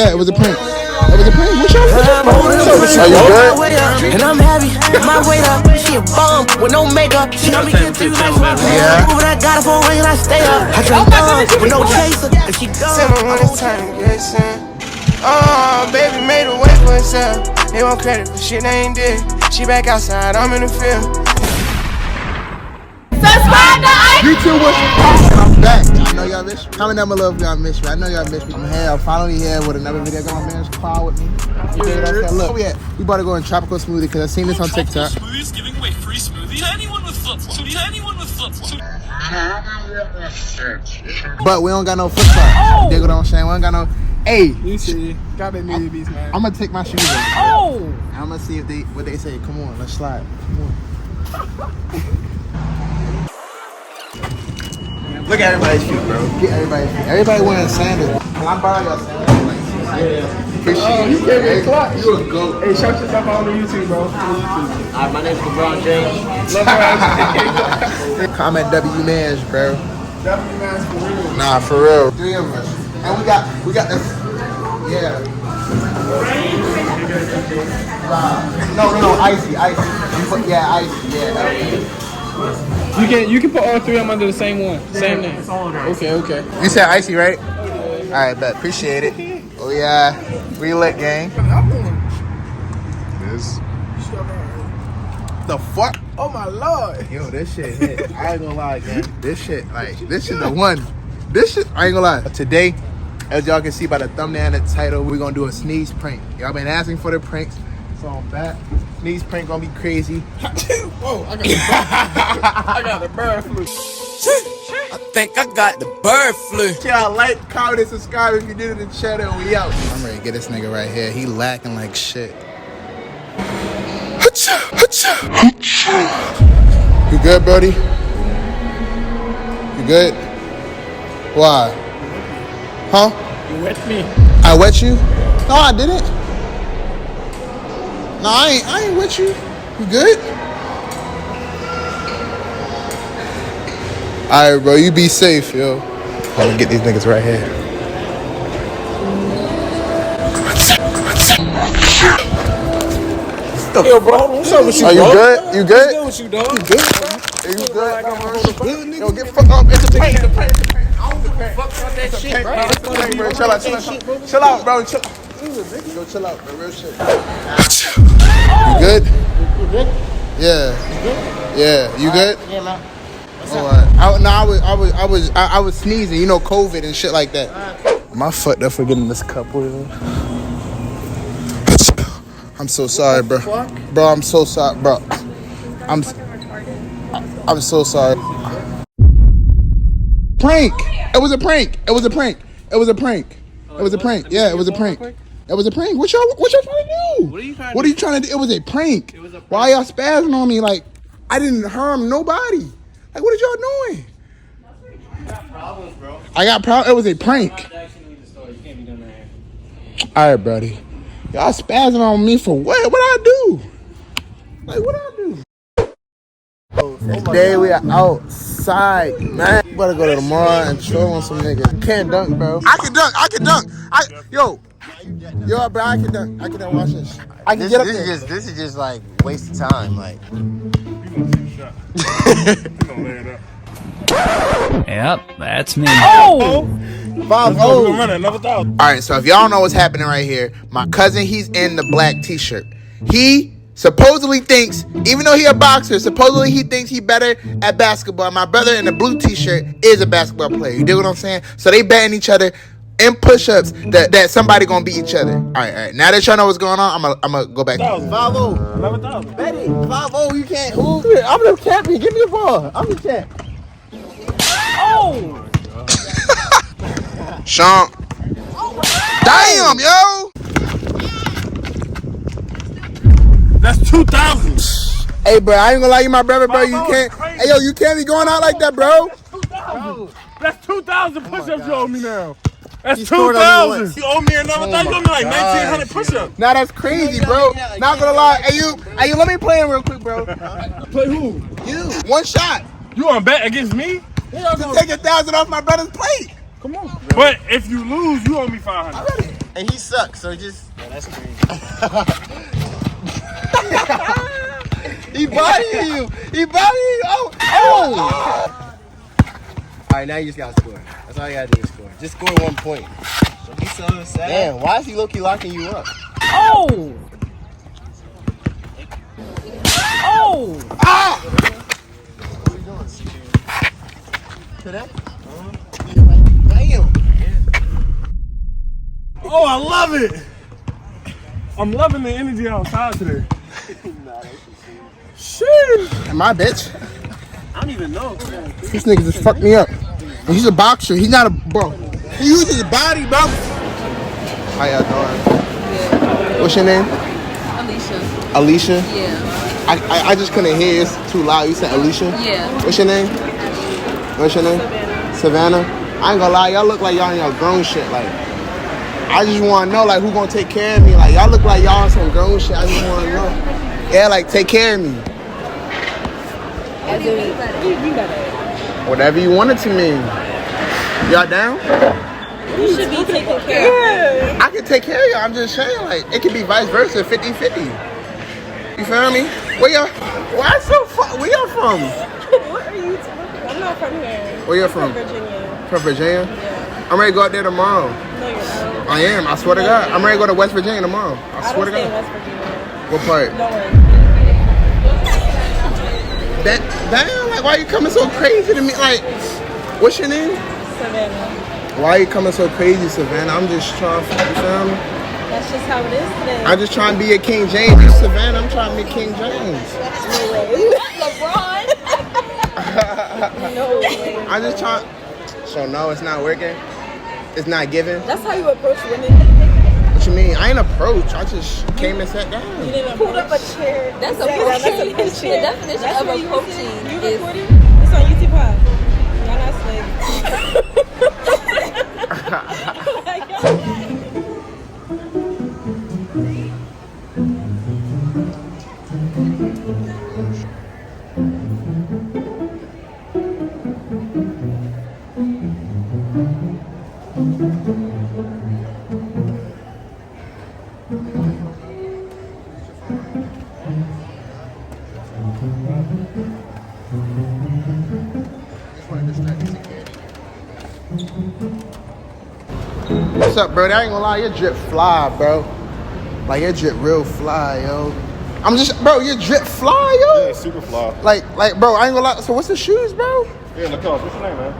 Yeah, it was a prank. It was a prank. What's your Are you good? And I'm happy, my weight up. She a bum with no makeup. She know me get through like my Yeah. But I got it for when I stay up. I drink with no chaser. If she gone, when it's time to get sent. Oh, baby made a way for herself. They want credit for shit they ain't did. She back outside, I'm in the field. Subscribe to YouTube was I'm back. I know y'all miss me. Comment down below if y'all miss me. I know y'all miss me. I'm here. I'm finally here with another video. Got my man's Carl with me. You dig what I said? Look, we about to go in tropical smoothie because I seen this on TikTok. Smoothies giving away free smoothies to anyone with flip-flops. But we don't got no flip flops. You dig what I'm saying? We don't got no. Hey, You see, got that nigga beats, man. I'm gonna take my shoes off. Oh! I'm gonna see if what they say. Come on, let's slide. Come on. Look at everybody's feet, bro. Get everybody's feet. Everybody wearing sandals. Can I borrow your sandals? Appreciate You gave me a clutch. You a goat. Hey, shout yourself out on the YouTube, bro. Alright, my name's LeBron James. Comment W Mans, bro. Definitely, man, for real. Nah, for real. 3 of us. And we got this. Yeah. No, icy. Yeah, icy. Yeah. You can put all 3 of them under the same one, same name. Okay. You said icy, right? All right, bet. Appreciate it. Oh yeah, we lit, gang. This. The fuck? Oh my lord. Yo, this shit hit. I ain't gonna lie, gang. This shit the one. This shit, I ain't gonna lie. Today, as y'all can see by the thumbnail and the title, we're gonna do a sneeze prank. Y'all been asking for the pranks, so I'm back. Sneeze prank gonna be crazy. Whoa, I got the bird flu. I think I got the bird flu. Y'all like, comment, and subscribe if you did it in the chat, and we out. I'm ready to get this nigga right here. He lacking like shit. You good, Brody? You good? Why? Huh? You wet me. I wet you? No, I didn't. No, I ain't wet you. You good? Alright, bro, you be safe, yo. I'm gonna get these niggas right here. Yo, bro, what's up with you, Are you bro? good? You good? What's up with you, dog? You good? Yo, get fucked up. It's a prank. I don't give a fuck about that shit, bro. Chill out. Chill out, bro. Yo, chill out, bro. Real shit. You good? You good? Yeah. Yeah. You good? Yeah, man. I was sneezing, you know, COVID and shit like that. My fucked up for getting this couple. I'm so sorry, bro. Bro, I'm so sorry, bro. I'm so sorry. Prank. It was a prank. Yeah, it was a prank. It was a prank. It was a prank. What y'all trying to do? What are you trying to do? It was a prank. Why y'all spazzing on me? Like, I didn't harm nobody. Like, what are y'all doing? You got problems, bro. I got problems. It was a prank. All right, buddy. Y'all spazzing on me for what? What I do? Like, what I do? Today we are outside, man. We better go to the mall and troll on some niggas. Can't dunk, bro. I can dunk. Yo, bro, I can dunk. Watch this. I can get up there. This is just like waste of time. Like, Yep, that's me. Oh! 5-0. We're running another 1,000. All right, so if y'all don't know what's happening right here, my cousin, he's in the black t-shirt. He supposedly thinks, even though he a boxer, supposedly he thinks he better at basketball. My brother in the blue t-shirt is a basketball player. You dig what I'm saying? So they betting each other in push-ups that somebody gonna beat each other. All right. Now that y'all know what's going on, I'm gonna go back. 5-0. 11,000. Betty, 5-0, you can't. Who? I'm the champion. Give me the ball. I'm the champ. Oh! Sean. Damn, yo. That's 2,000. Hey, bro, I ain't gonna lie, you my brother, bro. You can't. Hey, yo, you can't be going out like that, bro. That's 2,000 push-ups you owe me now. That's 2,000. You owe me another 1,000. You owe me like 1,900 push-ups. Now that's crazy, bro. Not gonna lie. Hey, you, let me play him real quick, bro. Play who? You. One shot. You want to bet against me? To take 1,000 off my brother's plate. Come on. But if you lose, you owe me 500. And he sucks, so just. Yeah, that's crazy. He bodying you. He bodying you. Oh. All right, now you just gotta score. That's all you gotta do is score. Just score 1 point. So he's so sad. Damn, why is he low-key locking you up? Oh! Oh! Ah! What are you doing? Today? Damn. Oh, I love it. I'm loving the energy outside today. Shit. Am I bitch? I don't even know. This nigga just fucked me up. And he's a boxer. He's not a bro. He uses his body, bro. How y'all doing? Good. What's your name? Alicia. Alicia? Yeah. I just couldn't hear. It's too loud. You said Alicia? Yeah. What's your name? What's your name? Savannah. I ain't gonna lie. Y'all look like y'all in your grown shit. Like, I just want to know, like, who gonna take care of me? Like, y'all look like y'all on some grown shit. I just want to know. Yeah, like, take care of me. Whatever you want it to mean. Y'all down? You should be taking care of. I can take care of you. I'm just saying, like, it could be vice versa, 50-50. You feel me? Where y'all? Why so far? Where y'all from? What are you talking? I'm not from here. Where you from? Virginia. From Virginia? Yeah. I'm ready to go out there tomorrow. No, you're not. I am. I swear to God. I'm ready to go to West Virginia tomorrow. I swear to stay in God. West Virginia. What part? Don't worry. Damn, like, why you coming so crazy to me? Like, what's your name? Savannah. Why you coming so crazy, Savannah? I'm just trying to, you feel me? That's just how it is today. I'm just trying to be a King James. You Savannah, I'm trying to be King James. No way. LeBron. No way. I'm just trying. So, no, it's not working? It's not giving? That's how you approach women. What you mean? I ain't approach. I just came and sat down. You didn't pulled up a chair. That's a approaching. That's the definition of approaching. You recording? It's on YouTube, huh? Y'all not What's up, bro? I ain't gonna lie, your drip fly, bro. Like, your drip real fly, yo. I'm just, bro, your drip fly, yo. Yeah, super fly. Like, bro, I ain't gonna lie. So, what's the shoes, bro? Yeah, Lacoste. What's your name, man?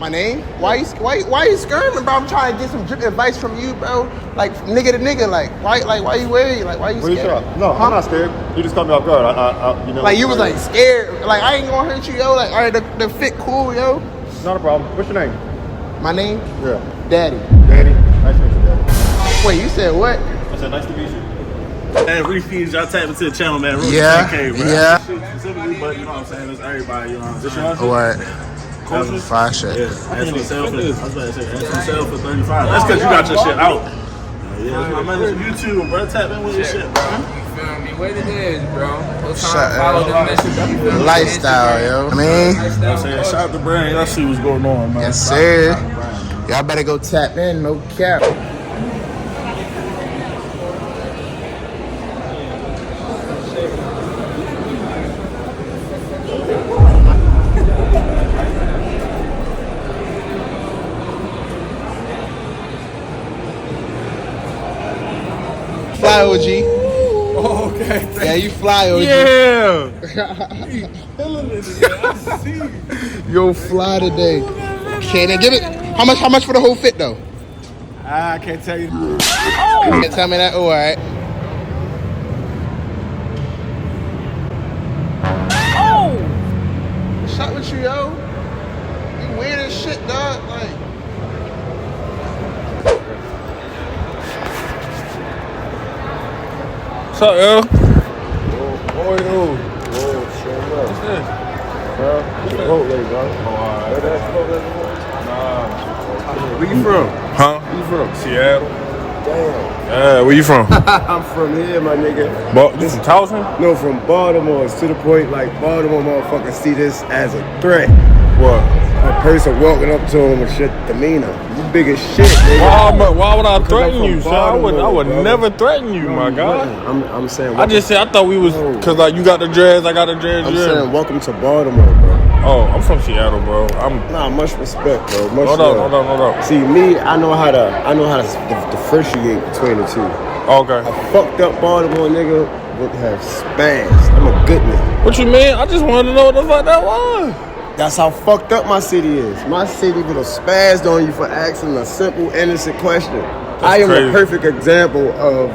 My name? Why you skirming, bro? I'm trying to get some drip advice from you, bro. Like, nigga to nigga, like, why you worried? Like, why you What are you scared? trying? No, I'm not scared. You just caught me off guard. You know. Like, you was like scared. Like, I ain't gonna hurt you, yo. Like, all right, the fit cool, yo. Not a problem. What's your name? My name? Yeah. Daddy. Danny. Nice to meet you, Daddy. Wait, you said what? I said nice to meet you. Man, Reefeeds, y'all tap into the channel, man. Really Yeah, 10K, bro. yeah. Shit specifically, but you know what I'm saying? It's everybody, you know what I'm saying? What? Fire shit. Yeah, ask for sale for this. I was about to say, ask for sale for 35. That's because you got your shit out. Yeah, that's my man. YouTube, bro. Tap in with your shit, bro. You feel me? What it is, bro. What's Shut time to follow the mission? You feel me? Lifestyle, yo. I mean, You know what I'm saying? Shout out to Brand. Y'all see what's going on, man. yes, sir. Y'all better go tap in, no cap. Fly, OG. Oh, okay. Yeah, you fly, OG. Yeah. Yo, fly today. Okay, then give it. How much for the whole fit though? I can't tell you. You can't tell me that. Oh, all right. What's up with you, yo? You weird as shit, dog. Like. What's up, yo? Whoa, what's this? Where you from? Huh? Where you from? Seattle. Damn. Where you from? I'm from here, my nigga. You from Towson? No, from Baltimore. It's to the point, like, Baltimore motherfuckers see this as a threat. What? a person walking up to him with shit demeanor. You big as shit, nigga. Why would I threaten you, son? I would brother. never threaten you, my guy. I'm saying. I just said I thought we was cause like you got the dreads, I got the dreads. I'm saying welcome to Baltimore, bro. Oh, I'm from Seattle, bro. Nah, much respect, bro. Much Hold love. on. See, me, I know how to differentiate between the two. Okay. A fucked up Baltimore nigga would have spaz. I'm a good nigga. What you mean? I just wanted to know what the fuck that was. That's how fucked up my city is. My city would have spazzed on you for asking a simple, innocent question. I am crazy. a perfect example of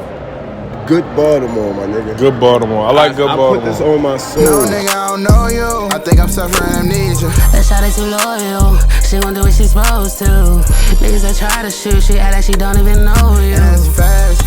good Baltimore, my nigga. Good Baltimore. I like good Baltimore. I put this on my soul. No, nigga, I don't know you. I think I'm suffering amnesia. That shawty too loyal. She gon' do what she supposed to. Niggas that try to shoot, she act like she don't even know you. And it's fast.